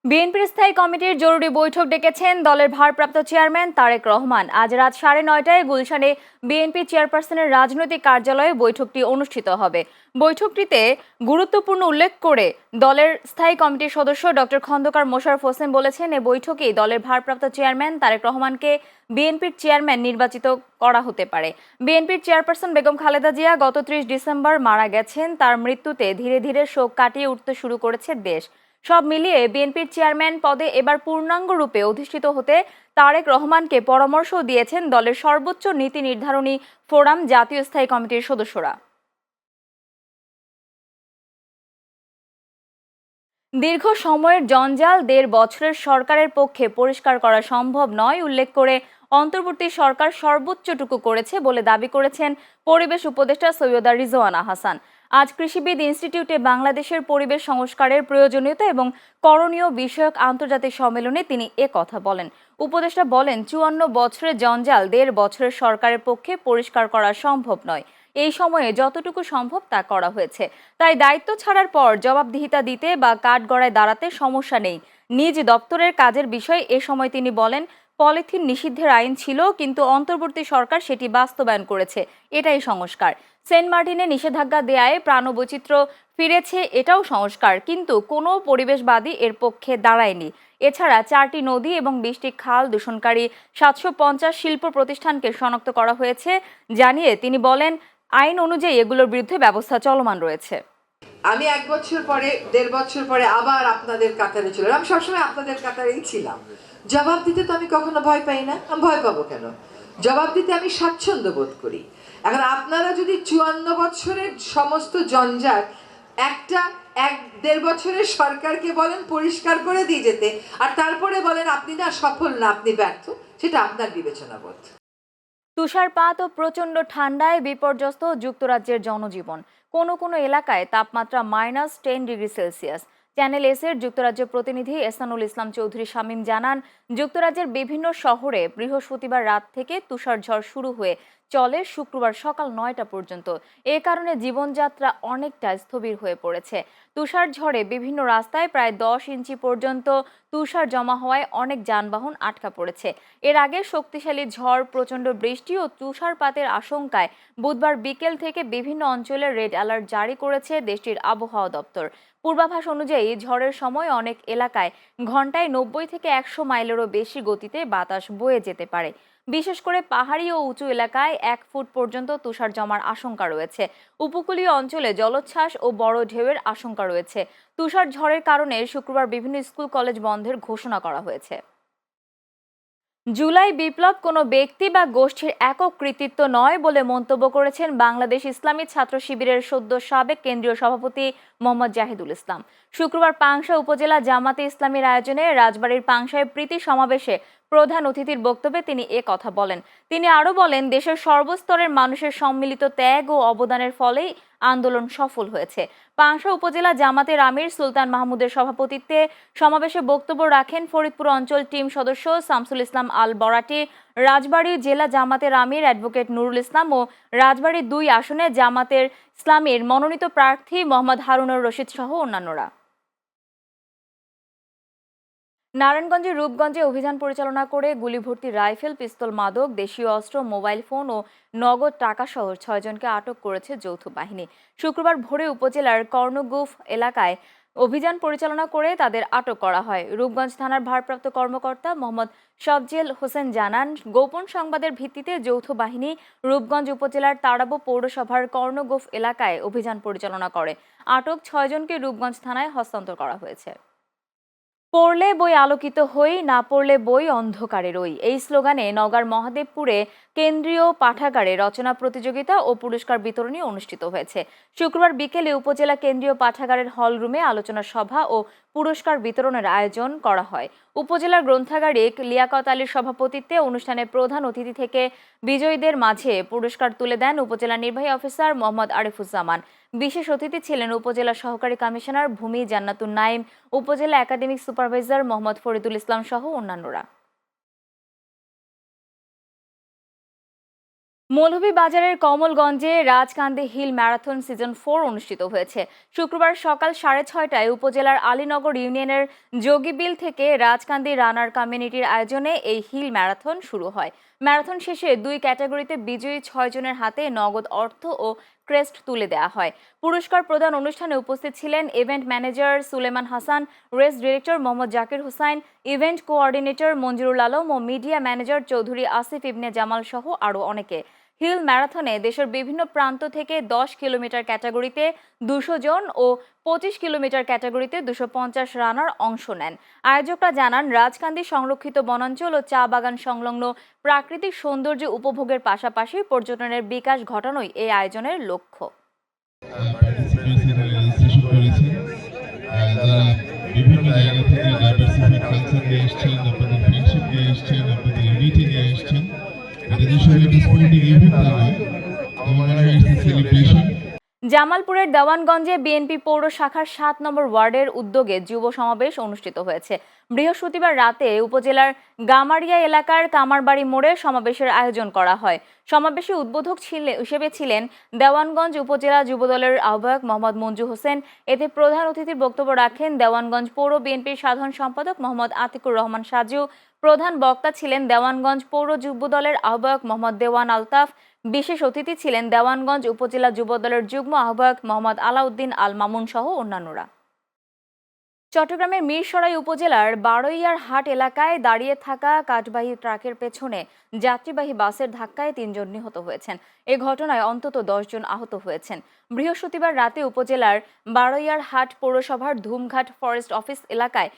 বিএনপির স্থায়ী কমিটির জরুরি বৈঠক ডেকেছেন দলের ভারপ্রাপ্ত চেয়ারম্যান তারেক রহমান। আজ রাত 9:30টায় গুলশানে বিএনপি চেয়ারপারসনের রাজনৈতিক কার্যালয়ে বৈঠকটি অনুষ্ঠিত হবে। বৈঠকটিতে গুরুত্বপূর্ণ উল্লেখ করে দলের স্থায়ী কমিটির সদস্য ডক্টর খন্দকার মোশাররফ হোসেন বলেছেন, এ বৈঠকেই দলের ভারপ্রাপ্ত চেয়ারম্যান তারেক রহমানকে বিএনপির চেয়ারম্যান নির্বাচিত করা হতে পারে। বিএনপির চেয়ারপারসন বেগম খালেদা জিয়া গত 30 ডিসেম্বর মারা গেছেন। তার মৃত্যুতে ধীরে ধীরে শোক কাটিয়ে উঠতে শুরু করেছে দেশ। সব মিলিয়ে বিএনপির চেয়ারম্যান পদে এবার পূর্ণাঙ্গ রূপে অধিষ্ঠিত হতে তারেক রহমানকে পরামর্শ দিয়েছেন দলের সর্বোচ্চ নীতি নির্ধারণী ফোরাম জাতীয় স্থায়ী কমিটির সদস্যরা। দীর্ঘ সময়ের জঞ্জাল 1.5 বছরের সরকারের পক্ষে পরিষ্কার করা সম্ভব নয় উল্লেখ করে অন্তর্বর্তী সরকার সর্বোচ্চটুকু করেছে বলে দাবি করেছেন পরিবেশ উপদেষ্টা সৈয়দা রিজওয়ানা হাসান। আজ কৃষিবিদ ইনস্টিটিউটে বাংলাদেশের পরিবেশ সংস্কারের প্রয়োজনীয়তা এবং করণীয় বিষয়ক আন্তর্জাতিক সম্মেলনে তিনি কথা বলেন। উপদেষ্টা বলেন, 54 বছরের জঞ্জাল 1.5 বছরের সরকারের পক্ষে পরিষ্কার করা সম্ভব নয়। এই সময়ে যতটুকু সম্ভব তা করা হয়েছে। তাই দায়িত্ব ছাড়ার পর জবাবদিহিতা দিতে বা কাঠগড়ায় দাঁড়াতে সমস্যা নেই। নিজ দপ্তরের কাজের বিষয়ে এ সময় তিনি বলেন, পলিথিন নিষিদ্ধের আইন ছিল, কিন্তু অন্তর্বর্তী সরকার সেটি বাস্তবায়ন করেছে। এটাই সংস্কার। সেন্ট মার্টিনে নিষেধাজ্ঞা দেয়ায় প্রাণবৈচিত্র্য ফিরেছে, এটাও সংস্কার, কিন্তু কোনো পরিবেশবাদী এর পক্ষে দাঁড়ায়নি। এছাড়া 4টি নদী এবং 20টি খাল দূষণকারী 750 শিল্প প্রতিষ্ঠানকে শনাক্ত করা হয়েছে জানিয়ে তিনি বলেন, আইন অনুযায়ী এগুলোর বিরুদ্ধে ব্যবস্থা চলমান রয়েছে। আমি 1 বছর পরে 1.5 বছর পরে আবার আপনাদের কাতারে ছিলাম। আমি সবসময় আপনাদের কাতারেই ছিলাম। জবাব দিতে তো আমি কখনো ভয় পাই না। আমি ভয় পাবো কেন? জবাব দিতে আমি স্বাচ্ছন্দ্য বোধ করি। এখন আপনারা যদি 54 বছরের সমস্ত জঞ্জাট একটা 1.5 বছরের সরকারকে বলেন পরিষ্কার করে দিয়ে যেতে, আর তারপরে বলেন আপনি না সফল না, আপনি ব্যর্থ, সেটা আপনার বিবেচনাবোধ। তুষারপাত ও প্রচণ্ড ঠান্ডায় বিপর্যস্ত যুক্তরাজ্যের জনজীবন। কোনো কোনো এলাকায় তাপমাত্রা -10 ডিগ্রি সেলসিয়াস। চ্যানেল এস-এর যুক্তরাজ্য প্রতিনিধি এহসানুল ইসলাম চৌধুরী শামীম জানান, যুক্তরাজ্যের বিভিন্ন শহরে বৃহস্পতিবার রাত থেকে তুষারঝড় শুরু হয়ে চলে শুক্রবার সকাল 9টা পর্যন্ত। এ কারণে জীবনযাত্রা অনেকটা স্থবির হয়ে পড়েছে। তুষারঝড়ে বিভিন্ন রাস্তায় প্রায় 10 ইঞ্চি পর্যন্ত তুষার জমা হওয়ায় অনেক যানবাহন আটকা পড়েছে। এর আগে শক্তিশালী ঝড়, প্রচণ্ড বৃষ্টি ও তুষারপাতের আশঙ্কায় বুধবার বিকেল থেকে বিভিন্ন অঞ্চলে রেড অ্যালার্ট জারি করেছে দেশটির আবহাওয়া দপ্তর। পূর্বাভাস অনুযায়ী ঝড়ের সময় অনেক এলাকায় ঘন্টায় 90 থেকে 100 মাইলেরও বেশি গতিতে বাতাস বয়ে যেতে পারে। বিশেষ করে পাহাড়ি ও উঁচু এলাকায় 1 ফুট পর্যন্ত তুষার জমার আশঙ্কা রয়েছে। উপকূলীয় অঞ্চলে জলোচ্ছ্বাস ও বড় ঢেউয়ের আশঙ্কা রয়েছে। তুষার ঝড়ের কারণে শুক্রবার বিভিন্ন স্কুল কলেজ বন্ধের ঘোষণা করা হয়েছে। জুলাই বিপ্লব কোনো ব্যক্তি বা গোষ্ঠীর একক কৃতিত্ব নয় বলে মন্তব্য করেছেন বাংলাদেশ ইসলামী ছাত্র শিবিরের সদ্য সাবেক কেন্দ্রীয় সভাপতি মোহাম্মদ জাহিদুল ইসলাম। শুক্রবার পাংশা উপজেলা জামাতে ইসলামীর আয়োজনে রাজবাড়ীর পাংশায় প্রীতি সমাবেশে প্রধান অতিথির বক্তব্যে তিনি কথা বলেন। তিনি আরও বলেন, দেশের সর্বস্তরের মানুষের সম্মিলিত ত্যাগ ও অবদানের ফলেই আন্দোলন সফল হয়েছে। পাংশা উপজেলা জামাতের আমির সুলতান মাহমুদের সভাপতিত্বে সমাবেশে বক্তব্য রাখেন ফরিদপুর অঞ্চল টিম সদস্য শামসুল ইসলাম আল বরাটি, রাজবাড়ী জেলা জামাতের আমির অ্যাডভোকেট নুরুল ইসলাম ও রাজবাড়ী 2 আসনে জামাতের ইসলামীর মনোনীত প্রার্থী মোহাম্মদ হারুনুর রশিদ সহ অন্যান্যরা। নারায়ণগঞ্জের রূপগঞ্জে অভিযান পরিচালনা করে গুলিভর্তি রাইফেল, পিস্তল, মাদক, দেশীয় অস্ত্র, মোবাইল ফোন ও নগদ টাকাসহ 6 জনকে আটক করেছে যৌথ বাহিনী। শুক্রবার ভোরে উপজেলার কর্ণগুফ এলাকায় অভিযান পরিচালনা করে তাদের আটক করা হয়। রূপগঞ্জ থানার ভারপ্রাপ্ত কর্মকর্তা মোহাম্মদ সবজেল হোসেন জানান, গোপন সংবাদের ভিত্তিতে যৌথ বাহিনী রূপগঞ্জ উপজেলার তারাবো পৌরসভার কর্ণগুফ এলাকায় অভিযান পরিচালনা করে। আটক 6 জনকে রূপগঞ্জ থানায় হস্তান্তর করা হয়েছে। পড়লে বই আলোকিত হই, না পড়লে বই অন্ধকারে রই, এই স্লোগানে নওগাঁর মহাদেবপুরে কেন্দ্রীয় পাঠাগারে রচনা প্রতিযোগিতা ও পুরস্কার বিতরণী অনুষ্ঠিত হয়েছে। শুক্রবার বিকেলে উপজেলা কেন্দ্রীয় পাঠাগারের হল রুমে আলোচনা সভা ও পুরস্কার বিতরণের আয়োজন করা হয়। উপজেলার গ্রন্থাগারিক লিয়াকত আলীর সভাপতিত্বে অনুষ্ঠানে প্রধান অতিথি থেকে বিজয়ীদের মাঝে পুরস্কার তুলে দেন উপজেলা নির্বাহী অফিসার মোহাম্মদ আরিফুজ্জামান। বিশেষ অতিথি ছিলেন উপজেলা সহকারী কমিশনার ভূমি জান্নাতুন নাইম, উপজেলা একাডেমিক সুপারভাইজার মোহাম্মদ ফরিদুল ইসলাম সহ অন্যান্যরা। মৌলভীবাজারের কমলগঞ্জে রাজকান্দি হিল ম্যারাথন সিজন 4 অনুষ্ঠিত হয়েছে। শুক্রবার সকাল 6:30টায় উপজেলার আলীনগর ইউনিয়নের যোগীবিল থেকে রাজকান্দি রানার কমিউনিটির আয়োজনে এই হিল ম্যারাথন শুরু হয়। ম্যারাথন শেষে 2 ক্যাটাগরিতে বিজয়ী 6 জনের হাতে নগদ অর্থ ও ক্রেস্ট তুলে দেওয়া হয়। পুরস্কার প্রদান অনুষ্ঠানে উপস্থিত ছিলেন event manager Suleman Hasan, race director Mohammad Zakir Hussain, event coordinator Manjurul Alam ও মিডিয়া ম্যানেজার চৌধুরী আসিফ ইবনে জামাল সহ আরও অনেকে। হিল ম্যারাথনে দেশের বিভিন্ন প্রান্ত থেকে 10 কিলোমিটার ক্যাটাগরিতে 200 জন ও 25 কিলোমিটার ক্যাটাগরিতে 250 রানার অংশ নেন। আয়োজকরা জানান, রাজকান্দি সংরক্ষিত বনাঞ্চল ও চা বাগান সংলগ্ন প্রাকৃতিক সৌন্দর্য উপভোগের পাশাপাশি পর্যটনের বিকাশ ঘটানোই এই আয়োজনের লক্ষ্য। বিভিন্ন জায়গা থেকে ডাইভার্সিফাইড কালচার নিয়ে এসেছেন, আপনাদের ফ্রেন্ডশিপ নিয়ে এসেছেন, আপনাদের ইউনিটি নিয়ে এসেছেন। এটা যে শুধু একটা স্পোর্টিং ইভেন্ট তা নয়, আমার মনে হয় ইটস এ সেলিব্রেশন। জামালপুরের দেওয়ানগঞ্জে বিএনপি পৌর শাখার 7 নম্বর ওয়ার্ডের উদ্যোগে যুব সমাবেশ অনুষ্ঠিত হয়েছে। বৃহস্পতিবার রাতে উপজেলার গামারিয়া এলাকার কামারবাড়ি মোড়ে সমাবেশের আয়োজন করা হয়। সমাবেশে উদ্বোধক হিসেবে ছিলেন দেওয়ানগঞ্জ উপজেলা যুবদলের আহ্বায়ক মোহাম্মদ মঞ্জু হোসেন। এতে প্রধান অতিথির বক্তব্য রাখেন দেওয়ানগঞ্জ পৌর বিএনপির সাধারণ সম্পাদক মোহাম্মদ আতিকুর রহমান সাজু। প্রধান বক্তা ছিলেন দেওয়ানগঞ্জ পৌর যুবদলের আহ্বায়ক মোহাম্মদ দেওয়ান আলতাফ। বিশেষ অতিথি ছিলেন দেওয়ানগঞ্জ উপজেলা যুবদলের যুগ্ম আহ্বায়ক মোহাম্মদ আলাউদ্দিন আল মামুন সহ অন্যান্যরা। চট্টগ্রামের মিরসরাই উপজেলার বারৈয়ার হাট এলাকায় দাঁড়িয়ে থাকা কাঠবাহী ট্রাকের পেছনে যাত্রীবাহী বাসের ধাক্কায় 3 জন নিহত হয়েছেন। এ ঘটনায় অন্তত 10 জন আহত হয়েছেন। বৃহস্পতিবার রাতে উপজেলার বারৈয়ার হাট পৌরসভার ধুমঘাট ফরেস্ট অফিস এলাকায়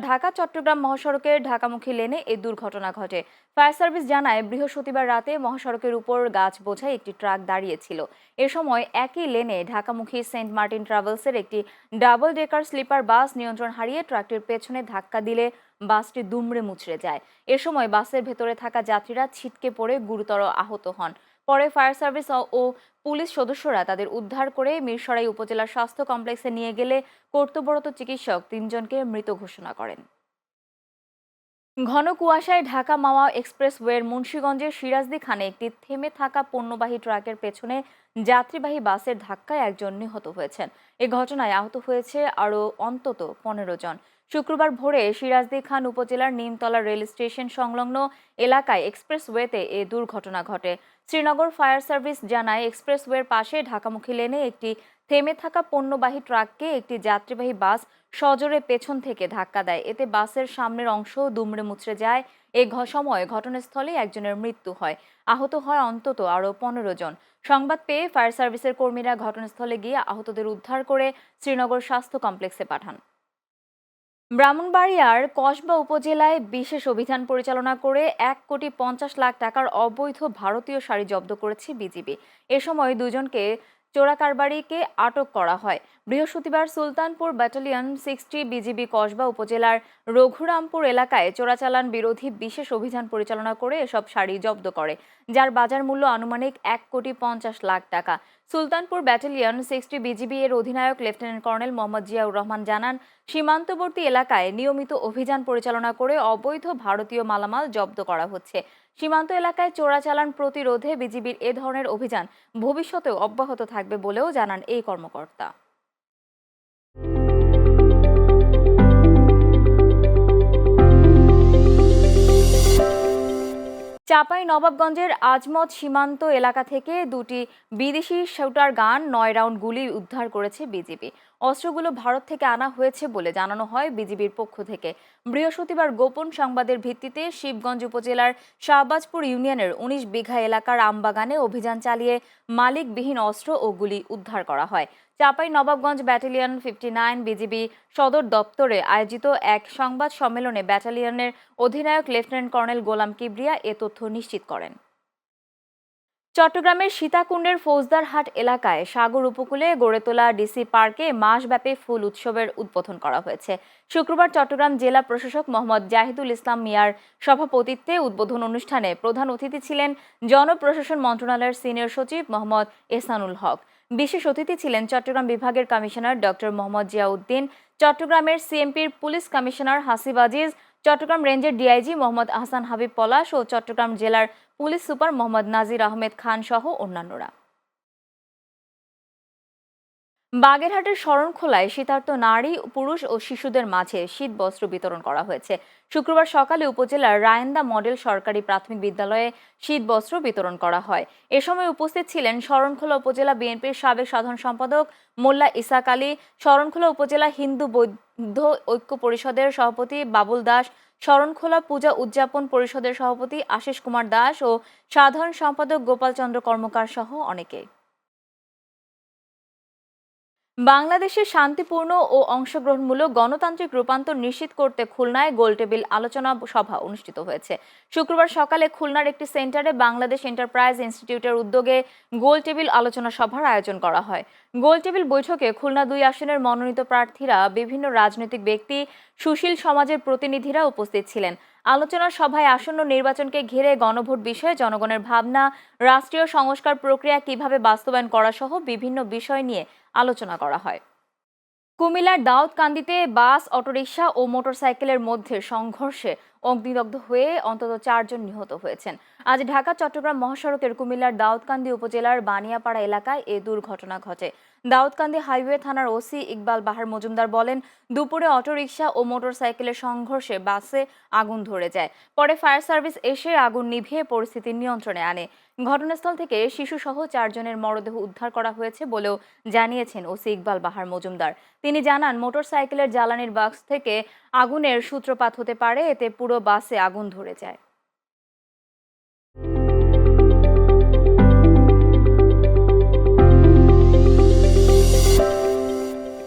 ঢাকা চট্টগ্রাম মহাসড়কের ঢাকামুখী লেনে এই দুর্ঘটনা ঘটে। ফায়ার সার্ভিস জানায়, বৃহস্পতিবার রাতে মহাসড়কের উপর গাছ বোঝাই একটি ট্রাক দাঁড়িয়েছিল। এ সময় একই লেনে ঢাকামুখী সেন্ট মার্টিন ট্রাভেলসের একটি ডাবল ডেকার স্লিপার বাস নিয়ন্ত্রণ হারিয়ে ট্রাকটির পেছনে ধাক্কা দিলে বাসটি দুমড়ে মুচড়ে যায়। এ সময় বাসের ভেতরে থাকা যাত্রীরা ছিটকে পড়ে গুরুতর আহত হন। পরে ফায়ার সার্ভিস ও পুলিশ সদস্যরা তাদের উদ্ধার করে মিরসরাই উপজেলা স্বাস্থ্য কমপ্লেক্সে নিয়ে গেলে কর্তব্যরত চিকিৎসক 3 জনকে মৃত ঘোষণা করেন। ঘন কুয়াশায় ঢাকা মাওয়া এক্সপ্রেসওয়ের মুন্সিগঞ্জের সিরাজদি খানে একটি থেমে থাকা পণ্যবাহী ট্রাকের পেছনে যাত্রীবাহী বাসের ধাক্কায় 1 জন নিহত হয়েছেন। এ ঘটনায় আহত হয়েছে আরও অন্তত 15 জন। শুক্রবার ভোরে সিরাজদি খান উপজেলার নিমতলা রেল স্টেশন সংলগ্ন এলাকায় এক্সপ্রেসওয়েতে এ দুর্ঘটনা ঘটে। শ্রীনগর ফায়ার সার্ভিস জানায়, এক্সপ্রেসওয়ের পাশে ঢাকামুখী লেনে একটি থেমে থাকা পণ্যবাহী ট্রাককে একটি যাত্রীবাহী বাস সজোরে পেছন থেকে ধাক্কা দেয়। এতে বাসের সামনের অংশ দুমড়ে মুচড়ে যায়। সময় ঘটনাস্থলে 1 জনের মৃত্যু হয়। আহত হয় অন্তত আরও 15 জন। সংবাদ পেয়ে ফায়ার সার্ভিসের কর্মীরা ঘটনাস্থলে গিয়ে আহতদের উদ্ধার করে শ্রীনগর স্বাস্থ্য কমপ্লেক্সে পাঠান। ব্রাহ্মণবাড়িয়ার কসবা উপজেলায় বিশেষ অভিযান পরিচালনা করে 1,50,00,000 টাকার অবৈধ ভারতীয় শাড়ি জব্দ করেছে বিজিবি। এ সময় 2 জনকে চোরাকারবারিকে আটক করা হয়। বৃহস্পতিবার সুলতানপুর ব্যাটালিয়ন 60 বিজিবি কসবা উপজেলার রঘুরামপুর এলাকায় চোরাচালান বিরোধী বিশেষ অভিযান পরিচালনা করে এসব শাড়ি জব্দ করে, যার বাজার মূল্য আনুমানিক 1,50,00,000 টাকা। সুলতানপুর ব্যাটালিয়ন 60 বিজিবি এর অধিনায়ক লেফটেন্যান্ট কর্নেল মোহাম্মদ জিয়াউর রহমান জানান, সীমান্তবর্তী এলাকায় নিয়মিত অভিযান পরিচালনা করে অবৈধ ভারতীয় মালামাল জব্দ করা হচ্ছে। সীমান্ত এলাকায় চোরাচালান প্রতিরোধে বিজিবির এ ধরনের অভিযান ভবিষ্যতেও অব্যাহত থাকবে বলেও জানান এই কর্মকর্তা। চাঁপাইনবাবগঞ্জের আজমত সীমান্ত এলাকা থেকে 2টি বিদেশি শুটার গান 9 রাউন্ড গুলি উদ্ধার করেছে বিজিবি। অস্ত্রগুলো ভারত থেকে আনা হয়েছে বলে জানানো হয় বিজিবির পক্ষ থেকে। বৃহস্পতিবার গোপন সংবাদের ভিত্তিতে শিবগঞ্জ উপজেলার শাহবাজপুর ইউনিয়নের 19 বিঘা এলাকার আমবাগানে অভিযান চালিয়ে মালিকবিহীন অস্ত্র ও গুলি উদ্ধার করা হয়। চাঁপাইনবাবগঞ্জ ব্যাটালিয়ন 59 বিজিবি সদর দপ্তরে আয়োজিত এক সংবাদ সম্মেলনে ব্যাটালিয়নের অধিনায়ক লেফটেন্যান্ট কর্নেল গোলাম কিবরিয়া এ তথ্য নিশ্চিত করেন। চট্টগ্রামের সীতাকুণ্ডের ফৌজদারহাট এলাকায় সাগর উপকূলে গড়ে তোলা ডিসি পার্কে মাসব্যাপী ফুল উৎসবের উদ্বোধন করা হয়েছে। শুক্রবার চট্টগ্রাম জেলা প্রশাসক মোহাম্মদ জাহিদুল ইসলাম মিয়ার সভাপতিত্বে উদ্বোধন অনুষ্ঠানে প্রধান অতিথি ছিলেন জনপ্রশাসন মন্ত্রণালয়ের সিনিয়র সচিব মোহাম্মদ এহসানুল হক। বিশেষ অতিথি ছিলেন চট্টগ্রাম বিভাগের কমিশনার ডক্টর মোহাম্মদ জিয়াউদ্দিন, চট্টগ্রামের সিএমপির পুলিশ কমিশনার হাসিব আজিজ, চট্টগ্রাম রেঞ্জের ডিআইজি মোহাম্মদ আহসান হাবিব পলাশ ও চট্টগ্রাম জেলার পুলিশ সুপার মোহাম্মদ নাজির আহমেদ খান সহ অন্যান্যরা। বাগেরহাটের শরণখোলায় শীতার্ত নারী, পুরুষ ও শিশুদের মাঝে শীত বস্ত্র বিতরণ করা হয়েছে। শুক্রবার সকালে উপজেলার রায়েন্দা মডেল সরকারি প্রাথমিক বিদ্যালয়ে শীত বস্ত্র বিতরণ করা হয়। এ সময় উপস্থিত ছিলেন শরণখোলা উপজেলা বিএনপির সাবেক সাধারণ সম্পাদক মোল্লা ইসাক আলী, শরণখোলা উপজেলা হিন্দু বৌদ্ধ ঐক্য পরিষদের সভাপতি বাবুল দাস, শরণখোলা পূজা উদযাপন পরিষদের সভাপতি আশিস কুমার দাস ও সাধারণ সম্পাদক গোপাল চন্দ্র কর্মকার সহ অনেকে। বাংলাদেশের শান্তিপূর্ণ ও অংশগ্রহণমূলক গণতান্ত্রিক রূপান্তর নিশ্চিত করতে খুলনায় গোলটেবিল আলোচনা সভা অনুষ্ঠিত হয়েছে। শুক্রবার সকালে খুলনার একটি সেন্টারে বাংলাদেশ এন্টারপ্রাইজ ইনস্টিটিউটের উদ্যোগে গোলটেবিল আলোচনা সভার আয়োজন করা হয়। গোলটেবিল বৈঠকে খুলনা ২ আসনের মনোনীত প্রার্থীরা, বিভিন্ন রাজনৈতিক ব্যক্তি, সুশীল সমাজের প্রতিনিধিরা উপস্থিত ছিলেন। আলোচনা সভায় আসন্ন নির্বাচনকে ঘিরে গণভোট বিষয়ে জনগণের ভাবনা, রাষ্ট্রীয় সংস্কার প্রক্রিয়া কিভাবে বাস্তবায়ন করা সহ বিভিন্ন বিষয় নিয়ে আলোচনা করা হয়। কুমিল্লার দাউদকান্দিতে বাস, অটোরিকশা ও মোটরসাইকেলের মধ্যে সংঘর্ষে অগ্নিদগ্ধ হয়ে অন্তত ৪ জন নিহত হয়েছেন। আজ ঢাকা চট্টগ্রাম মহাসড়কের কুমিল্লার দাউদকান্দি উপজেলার বানিয়াপাড়া এলাকায় এ দুর্ঘটনা ঘটে। দাউদকান্দি হাইওয়ে থানার ওসি ইকবাল বাহার মজুমদার বলেন, দুপুরে অটোরিকশা ও মোটরসাইকেলের সংঘর্ষে বাসে আগুন ধরে যায়। পরে ফায়ার সার্ভিস এসে আগুন নিভিয়ে পরিস্থিতি নিয়ন্ত্রণে আনে। ঘটনাস্থল থেকে শিশুসহ ৪ জনের মরদেহ উদ্ধার করা হয়েছে বলেও জানিয়েছেন ওসি ইকবাল বাহার মজুমদার। তিনি জানান, মোটরসাইকেলের জ্বালানির বাক্স থেকে আগুনের সূত্রপাত হতে পারে, এতে পুরো বাসে আগুন ধরে যায়।